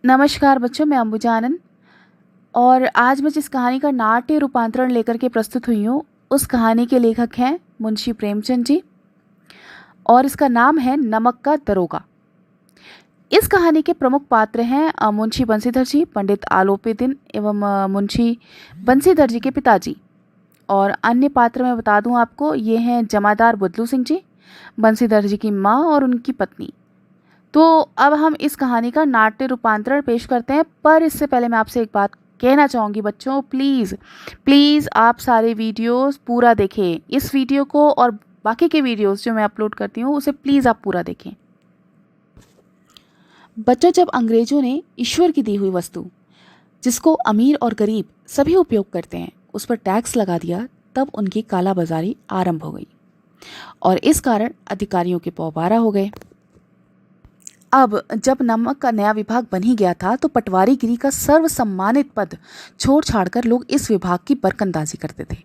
नमस्कार बच्चों, मैं अंबुजा आनंद और आज मैं जिस कहानी का नाट्य रूपांतरण लेकर के प्रस्तुत हुई हूँ उस कहानी के लेखक हैं मुंशी प्रेमचंद जी और इसका नाम है नमक का दरोगा। इस कहानी के प्रमुख पात्र हैं मुंशी बंसीधर जी, पंडित आलोपीदीन एवं मुंशी बंसीधर जी के पिताजी। और अन्य पात्र मैं बता दूं आपको, ये हैं जमादार बुदलू सिंह जी, बंसीधर जी की माँ और उनकी पत्नी। तो अब हम इस कहानी का नाट्य रूपांतरण पेश करते हैं, पर इससे पहले मैं आपसे एक बात कहना चाहूँगी बच्चों, प्लीज़ प्लीज़ आप सारे वीडियोस पूरा देखें। इस वीडियो को और बाकी के वीडियोस जो मैं अपलोड करती हूँ उसे प्लीज़ आप पूरा देखें। बच्चों, जब अंग्रेज़ों ने ईश्वर की दी हुई वस्तु, जिसको अमीर और गरीब सभी उपयोग करते हैं, उस पर टैक्स लगा दिया, तब उनकी कालाबाजारी आरंभ हो गई और इस कारण अधिकारियों के पौबारा हो गए। अब जब नमक का नया विभाग बन ही गया था तो पटवारीगिरी का सर्वसम्मानित पद छोड़ छाड़कर लोग इस विभाग की बरकंदाजी करते थे।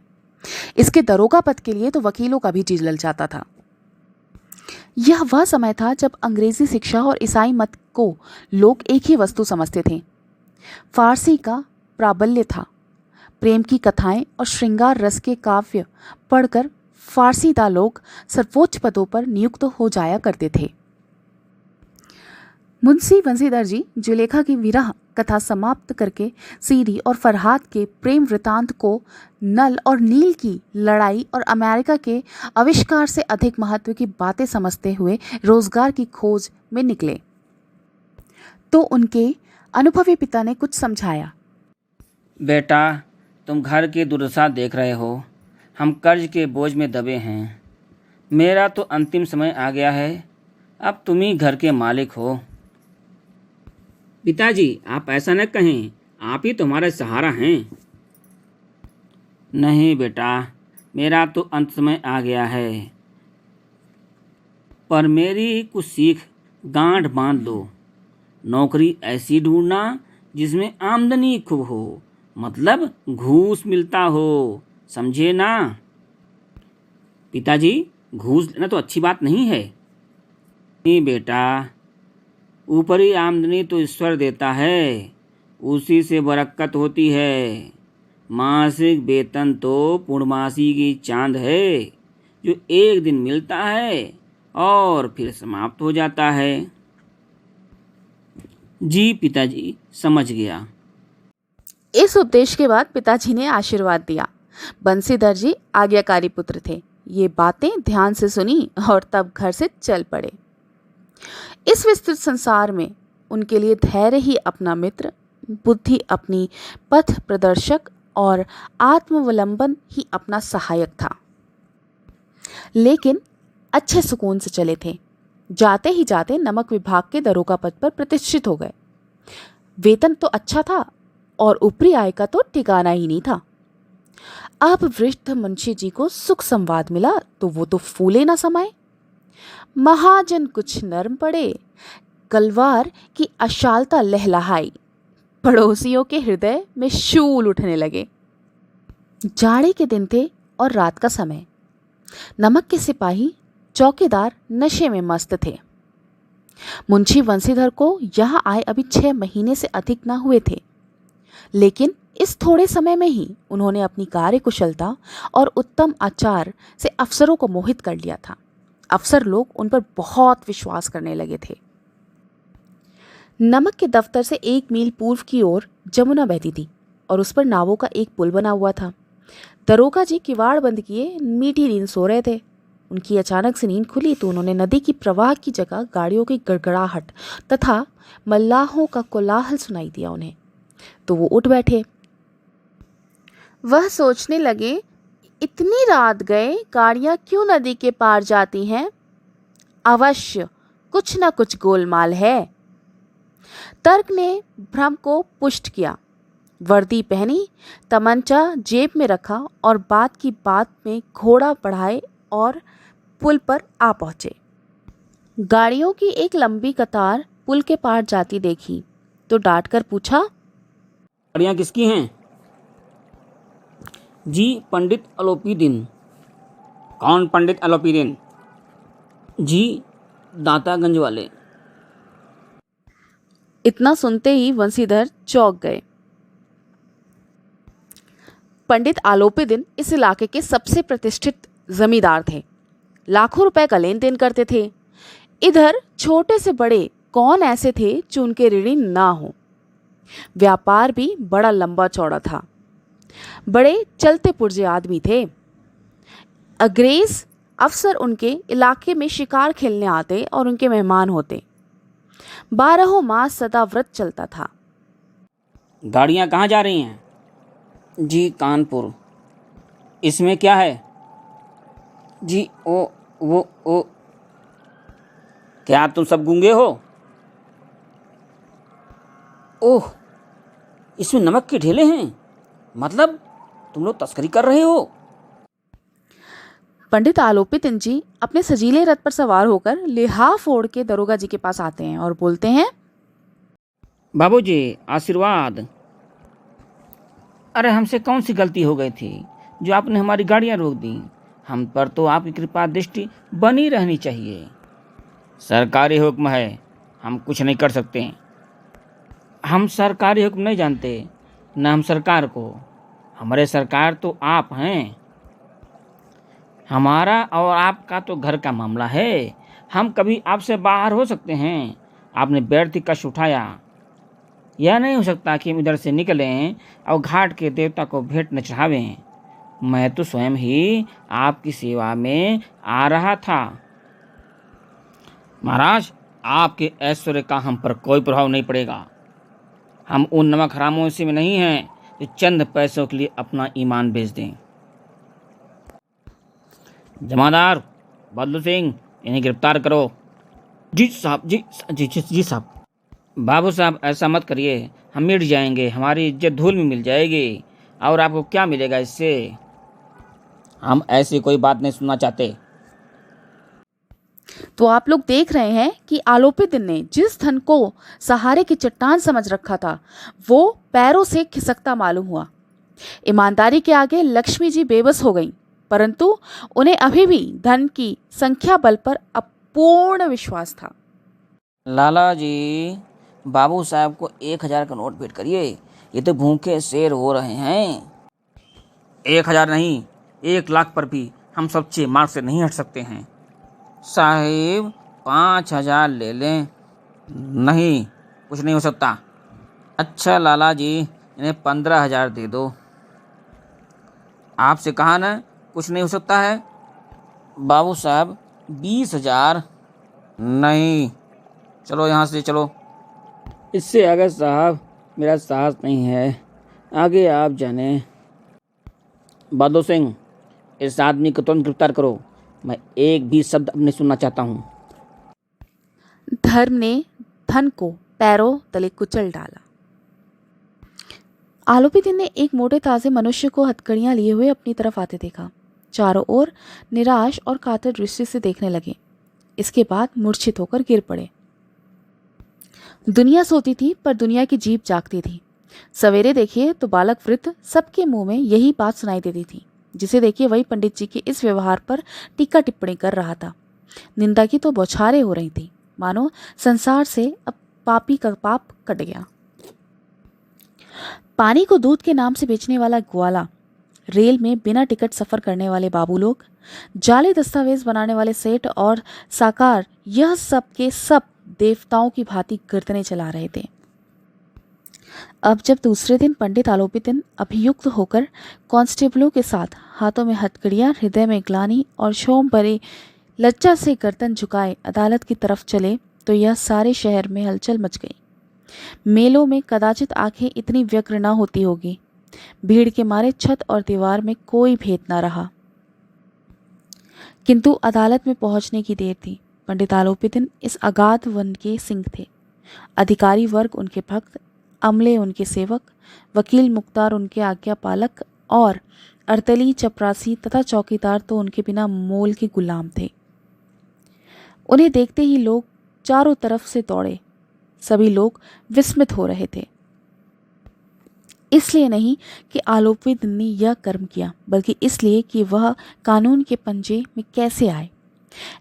इसके दरोगा पद के लिए तो वकीलों का भी जी ललचाता था। यह वह समय था जब अंग्रेजी शिक्षा और ईसाई मत को लोग एक ही वस्तु समझते थे। फारसी का प्राबल्य था। प्रेम की कथाएं और श्रृंगार रस के काव्य पढ़कर फारसीदा लोग सर्वोच्च पदों पर नियुक्त हो जाया करते थे। मुंशी बंसीधर जी जुलेखा की विरह कथा समाप्त करके सीरी और फरहाद के प्रेम वृतांत को नल और नील की लड़ाई और अमेरिका के आविष्कार से अधिक महत्व की बातें समझते हुए रोजगार की खोज में निकले। तो उनके अनुभवी पिता ने कुछ समझाया। बेटा, तुम घर की दुर्दशा देख रहे हो। हम कर्ज के बोझ में दबे हैं। मेरा तो अंतिम समय आ गया है। अब तुम ही घर के मालिक हो। पिताजी, आप ऐसा न कहें, आप ही तुम्हारा सहारा हैं। नहीं बेटा, मेरा तो अंत समय आ गया है, पर मेरी कुछ सीख गांठ बांध दो। नौकरी ऐसी ढूंढना जिसमें आमदनी खूब हो, मतलब घूस मिलता हो, समझे ना? पिताजी, घूस लेना तो अच्छी बात नहीं है। नहीं बेटा, ऊपरी आमदनी तो ईश्वर देता है, उसी से बरकत होती है। मासिक वेतन तो पूर्णमासी की चांद है, जो एक दिन मिलता है और फिर समाप्त हो जाता है। जी पिताजी, समझ गया। इस उपदेश के बाद पिताजी ने आशीर्वाद दिया। बंसीधर जी आज्ञाकारी पुत्र थे। ये बातें ध्यान से सुनी और तब घर से चल पड़े। इस विस्तृत संसार में उनके लिए धैर्य ही अपना मित्र, बुद्धि अपनी पथ प्रदर्शक और आत्मावलंबन ही अपना सहायक था। लेकिन अच्छे सुकून से चले थे। जाते ही जाते नमक विभाग के दरोगा पद पर प्रतिष्ठित हो गए। वेतन तो अच्छा था और ऊपरी आय का तो ठिकाना ही नहीं था। अब वृद्ध मुंशी जी को सुख संवाद मिला तो वो तो फूले ना समाये। महाजन कुछ नर्म पड़े, गलवार की अशालता लहलहाई, पड़ोसियों के हृदय में शूल उठने लगे। जाड़े के दिन थे और रात का समय। नमक के सिपाही चौकीदार नशे में मस्त थे। मुंशी बंसीधर को यहाँ आए अभी 6 महीने से अधिक न हुए थे, लेकिन इस थोड़े समय में ही उन्होंने अपनी कार्यकुशलता और उत्तम आचार से अफसरों को मोहित कर लिया था। अफसर लोग उन पर बहुत विश्वास करने लगे थे। नमक के दफ्तर से 1 मील पूर्व की ओर जमुना बहती थी और उस पर नावों का एक पुल बना हुआ था। दरोगा जी किवाड़ बंद किए मीठी नींद सो रहे थे। उनकी अचानक से नींद खुली तो उन्होंने नदी की प्रवाह की जगह गाड़ियों की गड़गड़ाहट तथा मल्लाहों का कोलाहल सुनाई दिया उन्हें। तो वो उठ बैठे। वह सोचने लगे, इतनी रात गए गाड़ियां क्यों नदी के पार जाती हैं? अवश्य कुछ न कुछ गोलमाल है। तर्क ने भ्रम को पुष्ट किया। वर्दी पहनी, तमंचा जेब में रखा और बात की बात में घोड़ा बढ़ाए और पुल पर आ पहुंचे। गाड़ियों की एक लंबी कतार पुल के पार जाती देखी तो डांट कर पूछा, गाड़ियाँ किसकी हैं? जी, पंडित आलोपीदीन। कौन पंडित आलोपीदीन? जी, दातागंज वाले। इतना सुनते ही वंशीधर चौंक गए। पंडित आलोपीदिन इस इलाके के सबसे प्रतिष्ठित जमींदार थे, लाखों रुपए का लेन देन करते थे। इधर छोटे से बड़े कौन ऐसे थे जो उनके ऋणी ना हो। व्यापार भी बड़ा लंबा चौड़ा था, बड़े चलते पुर्जे आदमी थे। अंग्रेज अफसर उनके इलाके में शिकार खेलने आते और उनके मेहमान होते। 12 मास सदा व्रत चलता था। गाड़ियाँ कहाँ जा रही हैं? जी कानपुर। इसमें क्या है? जी वो क्या तुम सब गूंगे हो? ओह, इसमें नमक के ढेले हैं, मतलब तुम लोग तस्करी कर रहे हो? पंडित आलोपितिन जी अपने सजीले रथ पर सवार होकर लिहाफ ओढ़ के दरोगा जी के पास आते हैं और बोलते हैं, बाबूजी आशीर्वाद। अरे हमसे कौन सी गलती हो गई थी जो आपने हमारी गाड़ियाँ रोक दी? हम पर तो आपकी कृपा दृष्टि बनी रहनी चाहिए। सरकारी हुक्म है, हम कुछ नहीं कर सकते। हम सरकारी हुक्म नहीं जानते, न हम सरकार को। हमारे सरकार तो आप हैं। हमारा और आपका तो घर का मामला है, हम कभी आपसे बाहर हो सकते हैं। आपने व्यर्थ कष्ट उठाया। यह नहीं हो सकता कि हम इधर से निकलें और घाट के देवता को भेंट न चढ़ावें। मैं तो स्वयं ही आपकी सेवा में आ रहा था। महाराज, आपके ऐश्वर्य का हम पर कोई प्रभाव नहीं पड़ेगा। हम उन नमक हरामों से में नहीं हैं जो चंद पैसों के लिए अपना ईमान बेच दें। जमादार बदलू सिंह, इन्हें गिरफ्तार करो। जी साहब, जी साहब। बाबू साहब, ऐसा मत करिए, हम मिट जाएंगे, हमारी इज्जत धूल में मिल जाएगी। और आपको क्या मिलेगा इससे? हम ऐसी कोई बात नहीं सुनना चाहते। तो आप लोग देख रहे हैं कि आलोपितिन ने जिस धन को सहारे की चट्टान समझ रखा था, वो पैरों से खिसकता मालूम हुआ। ईमानदारी के आगे लक्ष्मी जी बेबस हो गईं, परंतु उन्हें अभी भी धन की संख्या बल पर अपूर्ण विश्वास था। लाला जी, बाबू साहब को 1000 का नोट भेंट करिए, ये तो भूखे शेर हो रहे हैं। 1000 नहीं, 1 लाख पर भी हम सच्चे मार्ग से नहीं हट सकते हैं। साहिब 5000 ले लें। नहीं, कुछ नहीं हो सकता। अच्छा लाला जी, इन्हें 15000 दे दो। आपसे कहा ना कुछ नहीं हो सकता है। बाबू साहब 20,000। नहीं, चलो यहाँ से चलो। इससे आगे साहब मेरा साहस नहीं है, आगे आप जाने। बहादुर सिंह, इस आदमी को तुरंत गिरफ्तार करो। मैं एक भी शब्द अब नहीं सुनना चाहता हूँ। धर्म ने धन को पैरों तले कुचल डाला। आलोपितिन ने एक मोटे ताजे मनुष्य को हथकड़ियां लिए हुए अपनी तरफ आते देखा। चारों ओर निराश और कातर दृष्टि से देखने लगे। इसके बाद मूर्छित होकर गिर पड़े। दुनिया सोती थी पर दुनिया की जीभ जागती थी। सवेरे देखिए तो बालक वृद्ध सबके मुंह में यही बात सुनाई देती थी। जिसे देखिए वही पंडित जी के इस व्यवहार पर टीका टिप्पणी कर रहा था। निंदा की तो बौछारें हो रही थी, मानो संसार से अब पापी का पाप कट गया। पानी को दूध के नाम से बेचने वाला ग्वाला, रेल में बिना टिकट सफर करने वाले बाबू लोग, जाली दस्तावेज बनाने वाले सेठ और साकार, यह सब के सब देवताओं की भांति गर्दनें चला रहे थे। अब जब दूसरे दिन पंडित आलोपितिन अभियुक्त होकर कांस्टेबलों के साथ हाथों में हथकड़ियां, हृदय में ग्लानि और शोम भरे लज्जा से गर्दन झुकाए अदालत की तरफ चले, तो यह सारे शहर में हलचल मच गई। मेलों में कदाचित आंखें इतनी व्यग्र न होती होगी। भीड़ के मारे छत और दीवार में कोई भेद न रहा। किंतु अदालत में पहुंचने की देर थी। पंडित आलोपितिन इस अगाध वन के सिंह थे। अधिकारी वर्ग उनके भक्त, अमले उनके सेवक, वकील मुख्तार उनके आज्ञा पालक और अर्तली, चपरासी तथा चौकीदार तो उनके बिना मोल के गुलाम थे। उन्हें देखते ही लोग चारों तरफ से दौड़े। सभी लोग विस्मित हो रहे थे। इसलिए नहीं कि आलोपितिन ने यह कर्म किया, बल्कि इसलिए कि वह कानून के पंजे में कैसे आए।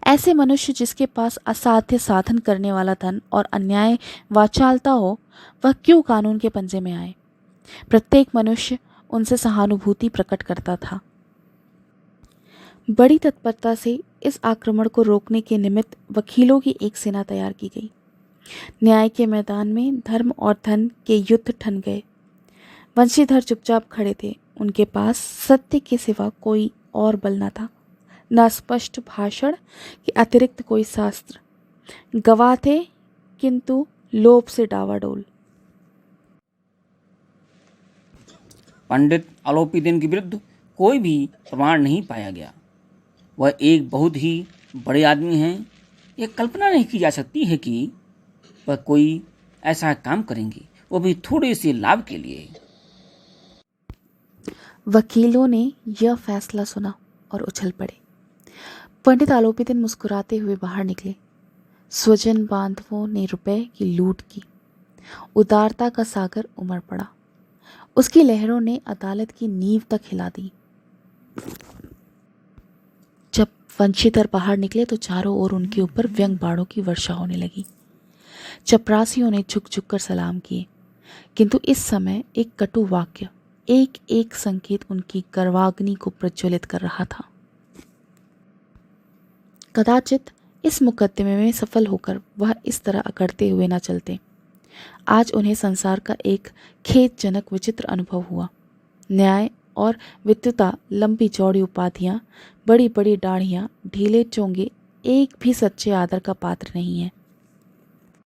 ऐसे मनुष्य जिसके पास असाध्य साधन करने वाला धन और अन्याय वाचालता हो, वह क्यों कानून के पंजे में आए? प्रत्येक मनुष्य उनसे सहानुभूति प्रकट करता था। बड़ी तत्परता से इस आक्रमण को रोकने के निमित्त वकीलों की एक सेना तैयार की गई। न्याय के मैदान में धर्म और धन के युद्ध ठन गए। वंशीधर चुपचाप खड़े थे। उनके पास सत्य के सिवा कोई और बल न था, न स्पष्ट भाषण के अतिरिक्त कोई शास्त्र। गवाह थे किंतु लोभ से डावाडोल। पंडित आलोपीदीन के विरुद्ध कोई भी प्रमाण नहीं पाया गया। वह एक बहुत ही बड़े आदमी हैं। यह कल्पना नहीं की जा सकती है कि वह कोई ऐसा काम करेंगे, वो भी थोड़े से लाभ के लिए। वकीलों ने यह फैसला सुना और उछल पड़े। पंडित आलोपीदीन मुस्कुराते हुए बाहर निकले। स्वजन बांधवों ने रुपए की लूट की। उदारता का सागर उमड़ पड़ा। उसकी लहरों ने अदालत की नींव तक हिला दी। जब वंशीधर बाहर निकले तो चारों ओर उनके ऊपर व्यंग बाणों की वर्षा होने लगी। चपरासियों ने झुक झुक कर सलाम किए, किंतु इस समय एक कटु वाक्य, एक एक संकेत उनकी गर्वाग्नि को प्रज्वलित कर रहा था। कदाचित इस मुकदमे में सफल होकर वह इस तरह अकड़ते हुए न चलते। आज उन्हें संसार का एक खेदजनक विचित्र अनुभव हुआ। न्याय और विद्युता, लंबी चौड़ी उपाधियां, बड़ी बड़ी दाढ़ियां, ढीले चोंगे एक भी सच्चे आदर का पात्र नहीं है।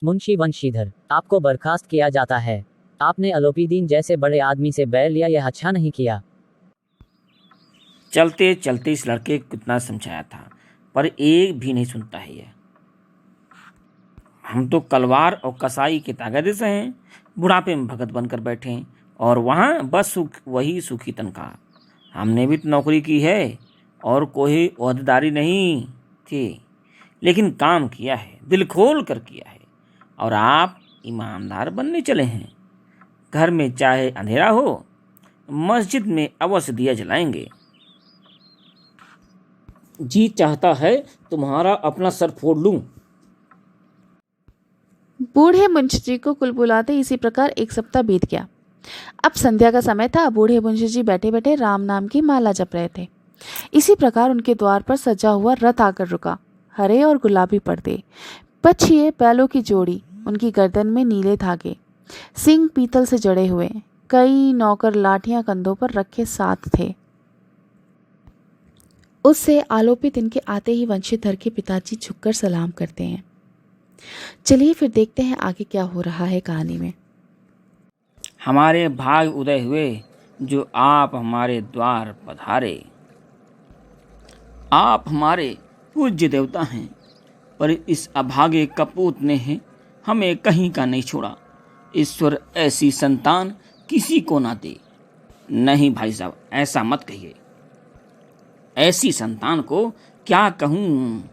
मुंशी वंशीधर, आपको बर्खास्त किया जाता है। आपने आलोपीदीन जैसे बड़े आदमी से बैर लिया, यह अच्छा नहीं किया। चलते चलते इस लड़के को कितना समझाया था, पर एक भी नहीं सुनता है यह। हम तो कलवार और कसाई के तागदे से हैं, बुढ़ापे में भगत बनकर बैठे हैं, और वहाँ बस वही सूखी तनख्वाह। हमने भी तो नौकरी की है और कोई ओहदेदारी नहीं थी, लेकिन काम किया है, दिल खोल कर किया है। और आप ईमानदार बनने चले हैं। घर में चाहे अंधेरा हो, मस्जिद में अवश्य दिया जलाएंगे। जी चाहता है तुम्हारा अपना सर फोड़ लूं। बूढ़े मुंशी जी को कुल बुलाते इसी प्रकार एक सप्ताह बीत गया। अब संध्या का समय था। बूढ़े मुंशी जी बैठे बैठे राम नाम की माला जप रहे थे। इसी प्रकार उनके द्वार पर सजा हुआ रथ आकर रुका। हरे और गुलाबी पर्दे, पछिए बैलों की जोड़ी, उनकी गर्दन में नीले धागे, सिंग पीतल से जड़े हुए, कई नौकर लाठियां कंधों पर रखे साथ थे। उससे आलोपित इनके आते ही वंशीधर के पिताजी झुककर सलाम करते हैं। चलिए फिर देखते हैं आगे क्या हो रहा है कहानी में। हमारे भाग उदय हुए जो आप हमारे द्वार पधारे। आप हमारे पूज्य देवता हैं, पर इस अभागे कपूत ने हमें कहीं का नहीं छोड़ा। ईश्वर ऐसी संतान किसी को ना दे। नहीं भाई साहब, ऐसा मत कहिए। ऐसी संतान को क्या कहूँ।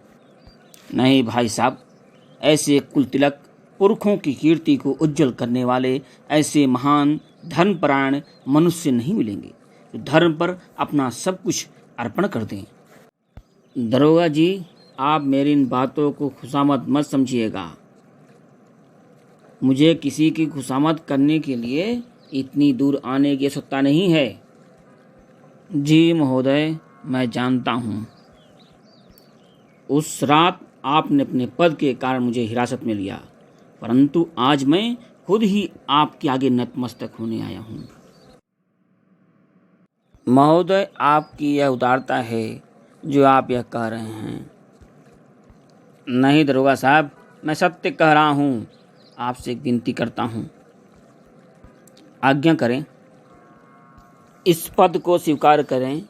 नहीं भाई साहब, ऐसे कुल तिलक, पुरखों की कीर्ति को उज्जवल करने वाले ऐसे महान धर्मपरायण मनुष्य नहीं मिलेंगे जो धर्म पर अपना सब कुछ अर्पण कर दें। दरोगा जी, आप मेरी इन बातों को खुशामद मत समझिएगा। मुझे किसी की खुशामद करने के लिए इतनी दूर आने की आवश्यकता नहीं है। जी महोदय, मैं जानता हूँ। उस रात आपने अपने पद के कारण मुझे हिरासत में लिया, परंतु आज मैं खुद ही आपके आगे नतमस्तक होने आया हूँ। महोदय, आपकी यह उदारता है जो आप यह कह रहे हैं। नहीं दरोगा साहब, मैं सत्य कह रहा हूँ। आपसे एक विनती करता हूँ, आज्ञा करें, इस पद को स्वीकार करें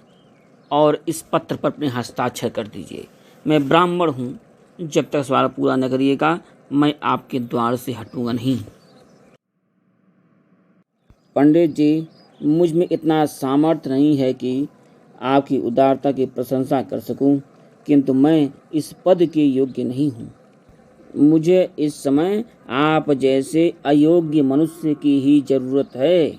और इस पत्र पर अपने हस्ताक्षर कर दीजिए। मैं ब्राह्मण हूँ, जब तक सवाल पूरा न करिएगा मैं आपके द्वार से हटूंगा नहीं। पंडित जी, मुझ में इतना सामर्थ्य नहीं है कि आपकी उदारता की प्रशंसा कर सकूं, किंतु मैं इस पद के योग्य नहीं हूँ। मुझे इस समय आप जैसे अयोग्य मनुष्य की ही जरूरत है।